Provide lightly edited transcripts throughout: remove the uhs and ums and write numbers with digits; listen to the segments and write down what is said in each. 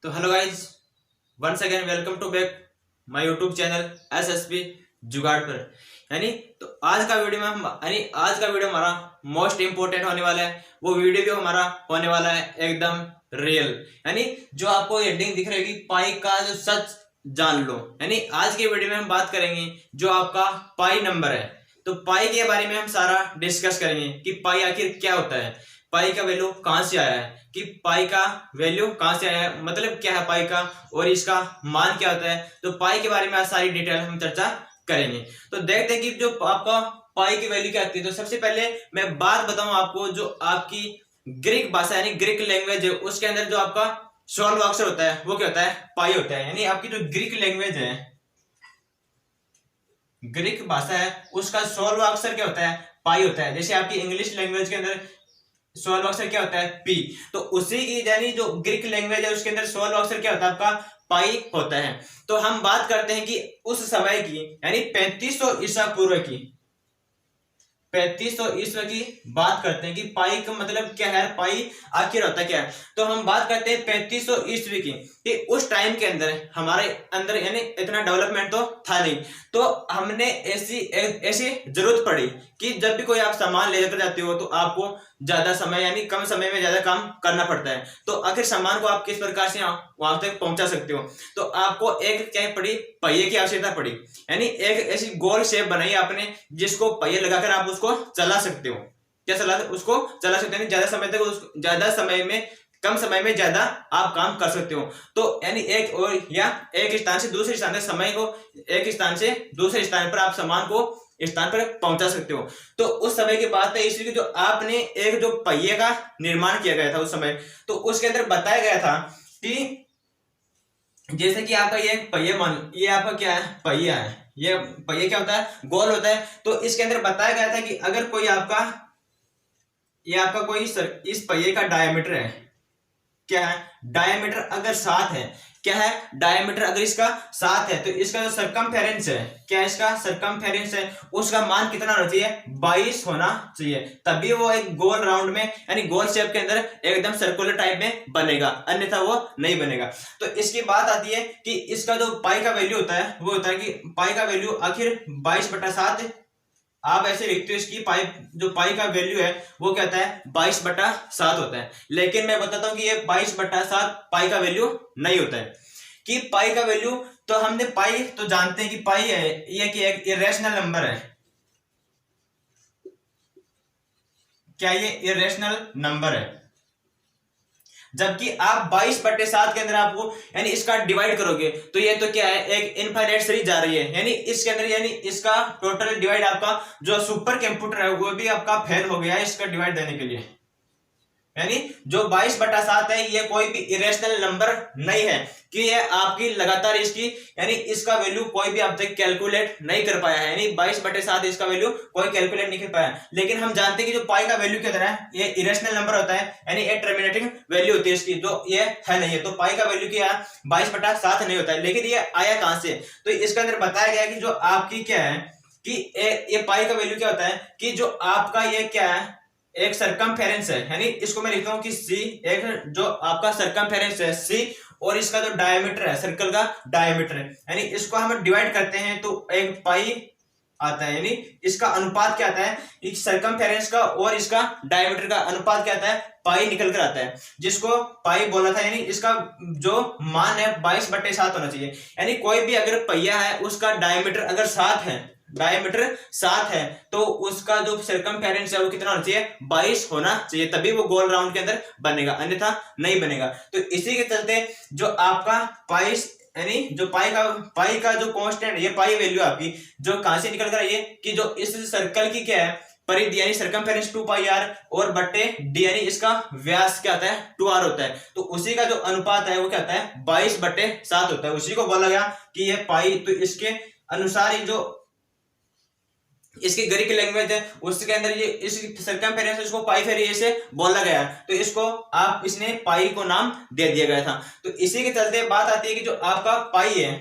तो hello guys, once again welcome to back my YouTube channel SSP Jugaad पर। यानी तो आज का वीडियो में आज का वीडियो हमारा मोस्ट इंपोर्टेंट होने वाला है। वो वीडियो भी हमारा होने वाला है एकदम रियल। यानी जो आपको हेडिंग दिख रही है पाई का जो सच जान लो। यानी आज के वीडियो में हम बात करेंगे जो आपका पाई नंबर है। तो पाई के बारे में हम सारा डिस्कस करेंगे कि पाई आखिर क्या होता है, पाई का वैल्यू कहां से आया है, कि पाई का वैल्यू कहां से आया है, मतलब क्या है पाई का और इसका मान क्या होता है। तो पाई के बारे में आज सारी डिटेल हम चर्चा करेंगे। तो देखते हैं कि जो आपका पाई की वैल्यू क्या आती है। तो सबसे पहले मैं बात बताऊं आपको, जो आपकी ग्रीक भाषा यानी ग्रीक लैंग्वेज है उसके अंदर जो आपका 16वां अक्षर होता है वो क्या होता है, पाई होता है। यानी आपकी जो ग्रीक लैंग्वेज है, ग्रीक भाषा है, उसका 16वां अक्षर क्या होता है, पाई होता है। जैसे आपकी इंग्लिश लैंग्वेज के अंदर 16वां अक्षर क्या होता है, पी। तो उसी की यानी जो ग्रीक लैंग्वेज है उसके अंदर 16वां अक्षर क्या होता है, आपका पाई होता है। तो हम बात करते हैं कि उस समय की यानी 3500 ईसा पूर्व की, 3500 ईस्वी की बात करते हैं कि पाई का मतलब क्या है, पाई आखिर होता क्या है। तो हम बात करते हैं 3500 ईस्वी की, कि उस टाइम के अंदर हमारे अंदर यानी इतना डेवलपमेंट तो था नहीं। तो हमने ऐसी जरूरत पड़ी कि जब भी कोई आप सामान लेकर जाते हो तो आपको ज्यादा समय यानी कम समय में ज्यादा काम करना पड़ता है। तो आखिर सामान को आप किस प्रकार से वहां तक पहुंचा सकते हो, तो आपको एक क्या पड़ी, पहिए की आवश्यकता पड़ी। यानी एक ऐसी गोल शेप बनाई आपने जिसको पहिए लगाकर आप उसको चला सकते हो। क्या उसको चला सकते हो, ज्यादा समय तक ज्यादा समय में कम समय में ज्यादा आप काम कर सकते हो। तो यानी एक और या एक स्थान से दूसरे स्थान तक समय को, एक स्थान से दूसरे स्थान पर आप सामान को स्थान पर पहुंचा सकते हो। तो उस समय की बात है इसलिए जो आपने एक जो पहिए का निर्माण किया गया था उस समय, तो उसके अंदर बताया गया था कि जैसे कि आपका ये पहिया मान, ये आपका क्या है, पहिया है। ये पहिया क्या होता है, गोल होता है। तो इसके अंदर बताया गया था कि अगर कोई आपका ये आपका कोई इस पहिए का डायमीटर है, क्या है, डायमीटर अगर 7 है, क्या है, डायमीटर अगर इसका 7 है, तो इसका जो सरकमफेरेंस है, क्या है, इसका सरकमफेरेंस है, उसका मान कितना होना चाहिए, 22 होना चाहिए। तभी वो एक गोल राउंड में यानी गोल शेप के अंदर एकदम सर्कुलर टाइप में बनेगा, अन्यथा वो नहीं बनेगा। तो इसकी बात आती है कि इसका जो पाई का वैल्यू होता है वो होता है कि पाई का वैल्यू आखिर 22/7 आप ऐसे लिखते हो। इसकी पाई जो पाई का वैल्यू है वो क्या होता है, 22/7 होता है। लेकिन मैं बताता हूं कि ये 22/7 पाई का वैल्यू नहीं होता है। कि पाई का वैल्यू, तो हमने पाई तो जानते हैं कि पाई है ये कि एक इरेशनल नंबर है। क्या ये इरेशनल नंबर है, जबकि आप 22/7 के अंदर आपको यानी इसका डिवाइड करोगे तो ये तो क्या है, एक इनफाइनाइट सीरीज जा रही है। यानी इसके अंदर यानी इसका टोटल डिवाइड आपका जो सुपर कंप्यूटर है वो भी आपका फेल हो गया है इसका डिवाइड देने के लिए। यानी जो 22/7 है ये कोई भी इरेशनल नंबर नहीं है कि ये आपकी लगातार इसकी यानी इसका वैल्यू कोई भी अब तक कैलकुलेट नहीं कर पाया है। यानी 22/7 इसका वैल्यू कोई कैलकुलेट नहीं कर पाया। लेकिन हम जानते हैं कि जो पाई का वैल्यू क्या होता है, ये इरेशनल नंबर होता है, यानी एक टर्मिनेटिंग वैल्यू होती है इसकी, जो ये है नहीं है। तो पाई का वैल्यू क्या है, 22/7 नहीं होता है। लेकिन ये आया कहां से, तो इसके अंदर बताया गया कि जो आपकी क्या है कि ये पाई का वैल्यू क्या होता है कि जो आपका ये क्या है, एक सरकमफेरेंस है। यानी इसको मैं लिखता हूं कि सी, एक जो आपका सरकमफेरेंस है सी, और इसका जो डायमीटर है सर्कल का डायमीटर है, यानी इसको हम डिवाइड करते हैं तो एक पाई आता है। यानी इसका अनुपात क्या आता है, इस सरकमफेरेंस का और इसका डायमीटर का अनुपात क्या आता है, पाई निकल कर आता है, जिसको पाई बोला था। यानी इसका जो मान है 22/7 होना चाहिए। यानी कोई भी अगर पहिया है उसका डायमीटर अगर 7 है, डायमीटर 7 है, तो उसका जो सरकमफेरेंस है वो कितना होना चाहिए, 22 होना चाहिए। तभी वो गोल राउंड के अंदर बनेगा, अन्यथा नहीं बनेगा। तो इसी के चलते जो आपका पाई यानी जो पाई का जो कांस्टेंट, ये पाई वैल्यू आपकी जो कहां से निकल कर आई है कि जो इस सर्कल की क्या है, परिधि यानी सरकमफेरेंस 2πr और बट्टे डी यानी इसका व्यास क्या आता है, 2r होता है। तो उसी का जो अनुपात है वो क्या आता है, 22/7 होता है। उसी को बोला गया कि ये पाई, तो इसके अनुसार ही जो इसकी ग्रीक लैंग्वेज है उसके अंदर ये इस सरकमफेरेंस इसको पाई फेरी से बोला गया, तो इसको आप इसने पाई को नाम दे दिया गया था। तो इसी के चलते बात आती है कि जो आपका पाई है,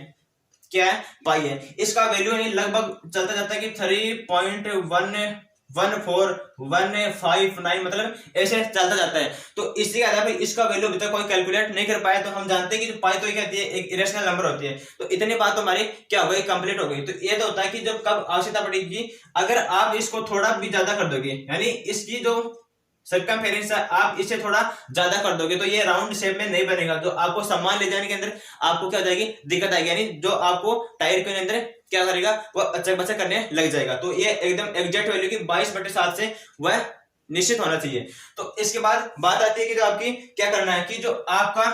क्या है, पाई है, इसका वैल्यू लगभग चलता जाता है कि 3.1 1415 मतलब ऐसे चलता जाता है। तो इसी के आधार पर इसका वैल्यू अभी तक कोई कैलकुलेट नहीं कर पाया। तो हम जानते हैं कि जो पाई तो क्या होती है, एक इरेशनल नंबर होती है। तो इतनी बात तो हमारी क्या हो गई, कंप्लीट हो गई। तो ये तो होता है कि जब कब आवश्यकता पड़ेगी, अगर आप इसको थोड़ा भी ज्यादा कर दोगे, यानी इसकी जो सर्कमफेरेंस है आप इसे थोड़ा ज्यादा कर दोगे, तो ये राउंड शेप में नहीं बनेगा। जो आपको सामान ले जाने के अंदर आपको क्या हो जाएगी, दिक्कत आएगी, यानी जो आपको टायर के अंदर क्या करेगा, वो अचक बचक करने लग जाएगा। तो ये एकदम एग्जैक्ट वैल्यू की 22/7 से वह निश्चित होना चाहिए। तो इसके बाद बात आती है कि जो आपकी क्या करना है, कि जो आपका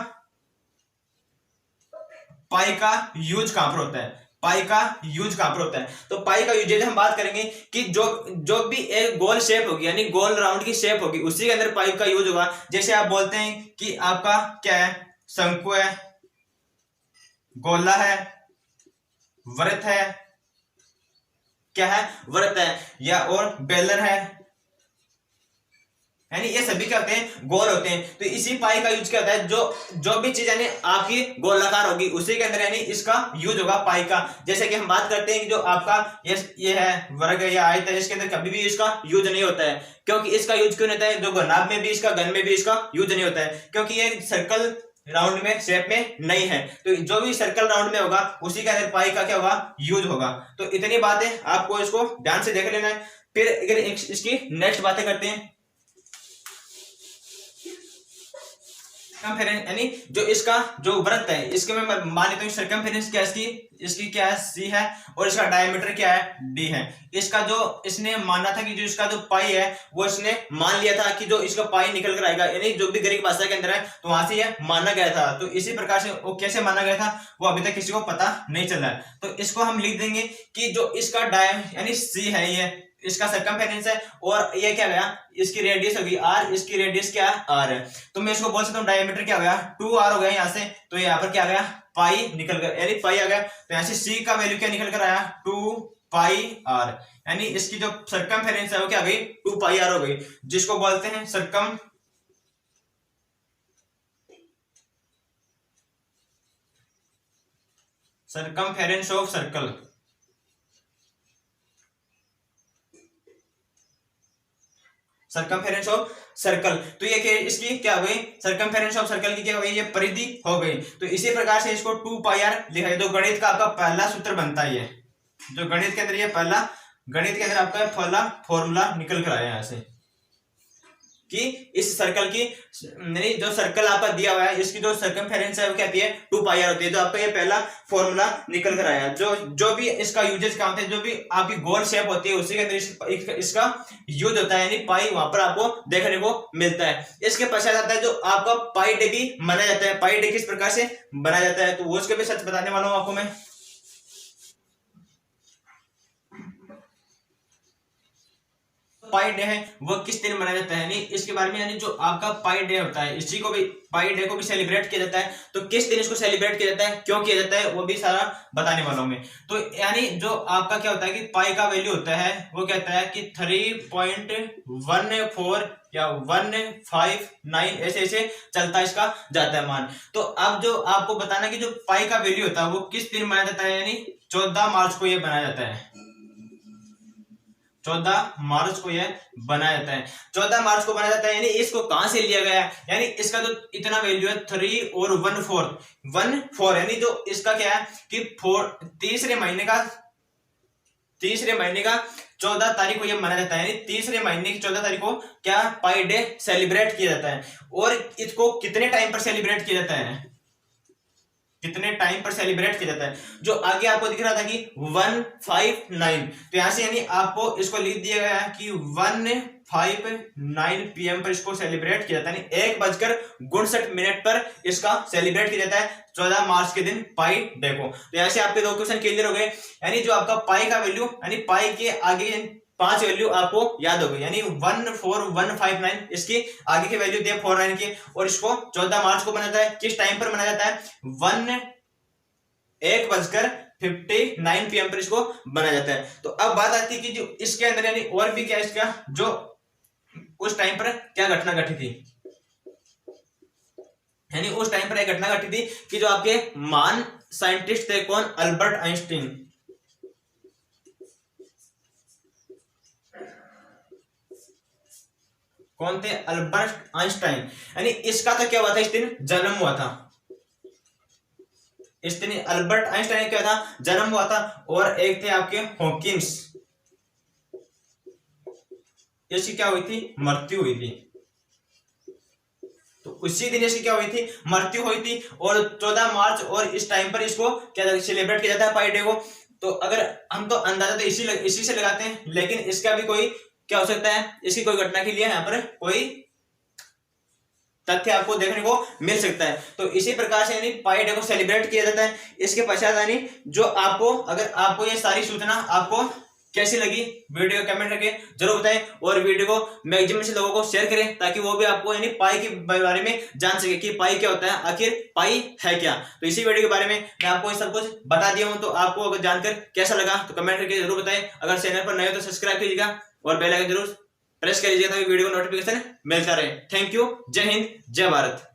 पाई का यूज कहां पर होता है, पाई का यूज कहां पर होता है। तो पाई का यूजेज हम बात करेंगे कि जो जो भी एक गोल शेप होगी, यानी गोल राउंड की शेप होगी, उसी के अंदर पाई का यूज होगा। जैसे आप बोलते हैं कि आपका क्या है, शंकु है, गोला है, वृत्त है, क्या है, वृत्त है, या और बेलर है, यानी ये सभी क्या होते हैं, गोल होते हैं। तो इसी पाई का यूज क्या होता है, जो भी चीज यानी आपकी गोलाकार होगी उसी के अंदर यानी इसका यूज होगा पाई का। जैसे कि हम बात करते हैं कि जो आपका ये है वर्ग या आयत है, इसके अंदर कभी भी इसका यूज नहीं होता है। क्योंकि इसका यूज क्यों नहीं होता है, जो घनाभ में भी इसका, घन में भी इसका यूज नहीं होता है, क्योंकि ये सर्कल राउंड में शेप में नहीं है। तो जो भी सर्कल राउंड में होगा उसी के अंदर पाई का क्या होगा, यूज होगा। तो इतनी बातें आपको इसको ध्यान से देख लेना है। फिर अगर इसकी नेक्स्ट बातें करते हैं, सर्कमफेरेंस, यानी जो इसका जो वृत्त है, इसके मैं मान लेता हूँ सर्कमफेरेंस क्या है, इसकी क्या है, सी है, और इसका डायमीटर क्या है, डी है। इसका जो इसने माना था कि जो इसका जो पाई है वो इसने मान लिया था कि जो इसका पाई निकल कर आएगा, यानी जो भी ग्रीक भाषा के अंदर है तो वहां से ये माना गया था। तो इसी प्रकार से वो कैसे माना गया था वो अभी तक किसी को पता नहीं चला है। तो इसको हम लिख देंगे कि जो इसका यानी सी है, ये इसका सर्कमफेरेंस है, और ये क्या गया, इसकी रेडियस होगी आर, इसकी रेडियस क्या है, आर है। तो मैं इसको बोल सकता हूँ डायमीटर क्या हो गया, 2r हो गया यहाँ से। तो यहाँ पर क्या आ गया, पाई निकल कर, यानी पाई आ गया। तो यहाँ से सी का वैल्यू क्या निकल कर आया, 2πr, यानी इसकी जो सर्कमफेरेंस है वो क्या आ गई, 2πr हो गई, जिसको बोलते हैं circumference of circle. Circumference of circle. तो ये क्या, इसकी क्या हो गई, सर्कमफेरेंस ऑफ सर्कल की क्या हो गई, ये परिधि हो गई। तो इसी प्रकार से इसको 2πr लिखा है। तो गणित का आपका पहला सूत्र बनता है, ये जो गणित के अंदर ये पहला, गणित के अंदर आपका पहला फॉर्मूला निकल कर आया यहाँ से, कि इस सर्कल की, नहीं जो सर्कल आपका दिया हुआ है इसकी जो सर्कमफेरेंस है वो क्या होती है, 2πr होती है। तो आपका ये पहला फॉर्मूला निकल कर आया। जो भी इसका यूजेज काम थे, जो भी आपकी गोल शेप होती है उसी के अंदर इसका यूज होता है, यानी पाई वहां पर आपको देखने को मिलता है। इसके पश्चात आता है जो आपका पाई डे भी बनाया जाता है। पाई डे किस प्रकार से बनाया जाता है तो वो उसके भी सच बताने वाला हूं आपको मैं। पाई डे है वो किस दिन मनाया जाता है, यानी इसके बारे में, यानी जो आपका पाई डे होता है इसी को भी, पाई डे को भी सेलिब्रेट किया जाता है। तो किस दिन इसको सेलिब्रेट किया जाता है, क्यों किया जाता है, वो भी सारा बताने वाला हूं मैं। तो यानी जो आपका क्या होता है कि पाई का वैल्यू होता है वो कहता है कि 3.14 या 159 ऐसे ऐसे चलता इसका जाता है मान। तो अब जो आपको बताना कि जो पाई का वैल्यू होता है वो किस दिन मनाया जाता है, यानी 14 मार्च को ये बनाया जाता है। 14 मार्च को यह बनाया जाता है। 14 मार्च को बनाया जाता है, यानी इसको कहां से लिया गया है, यानी इसका जो इतना वैल्यू है 3 और 14 यानी जो इसका क्या है कि तीसरे महीने का 14 तारीख को यह मनाया जाता है, यानी तीसरे महीने की 14 तारीख को क्या पाई डे सेलिब्रेट किया जाता है। और इसको कितने टाइम पर सेलिब्रेट किया जाता है, कितने टाइम पर सेलिब्रेट किया जाता है, जो आगे आपको दिख रहा था कि 159। तो यहां से यानी आपको इसको लिख दिया गया है कि 159 PM पर इसको सेलिब्रेट किया जाता है, यानी 1:59 पर इसका सेलिब्रेट किया जाता है 14 मार्च के दिन पाई डे को। तो यहां से आपके दो क्वेश्चन क्लियर हो गए, यानी जो आपका पाई का वैल्यू, यानी पाई के आगे 5 वैल्यू आपको याद हो गई, यानी 14159 इसकी आगे की वैल्यू दिया 49 की, और इसको 14 मार्च को बनाया जाता है। किस टाइम पर बनाया जाता है, 1:59 PM पर इसको बनाया जाता है। तो अब बात आती है कि जो इसके अंदर यानी और भी क्या इसका जो उस टाइम पर क्या घटना घटी थी, यानी उस टाइम पर एक घटना घटी थी कि जो आपके महान साइंटिस्ट थे कौन, अल्बर्ट आइंस्टीन। कौन थे? Albert Einstein. यानी इसका तो क्या हुआ था, इस दिन जन्म हुआ था, इस दिन अल्बर्ट आइंस्टाइन क्या था, जन्म हुआ था। और एक थे आपके हॉकिंस, इसकी क्या हुई थी, मृत्यु हुई थी। तो उसी दिन इसकी क्या हुई थी, मृत्यु हुई थी। और 14 मार्च और इस टाइम पर इसको क्या सेलिब्रेट किया जाता है, पाई डे को। तो अगर हम तो अंदाजा तो इसी से लगाते हैं, लेकिन इसका भी कोई क्या हो सकता है, इसकी कोई घटना के लिए यहाँ पर कोई तथ्य आपको देखने को मिल सकता है। तो इसी प्रकार से यानी पाई डे को सेलिब्रेट किया जाता है। इसके पश्चात यानी जो आपको, अगर आपको ये सारी सूचना आपको कैसी लगी, वीडियो कमेंट करके जरूर बताएं, और वीडियो को मैक्सिमम से लोगों को शेयर करें, ताकि वो भी आपको यानी पाई के बारे में जान सके कि पाई क्या होता है, आखिर पाई है क्या। तो इसी वीडियो के बारे में मैं आपको सब कुछ बता दिया हूं। तो आपको अगर जानकर कैसा लगा तो कमेंट करके जरूर बताएं। अगर चैनल पर नए हो तो सब्सक्राइब कीजिएगा और बेल आइकन जरूर प्रेस कर लीजिएगा, ताकि वीडियो को नोटिफिकेशन मिलता रहे। Thank you. जय हिंद, जय भारत।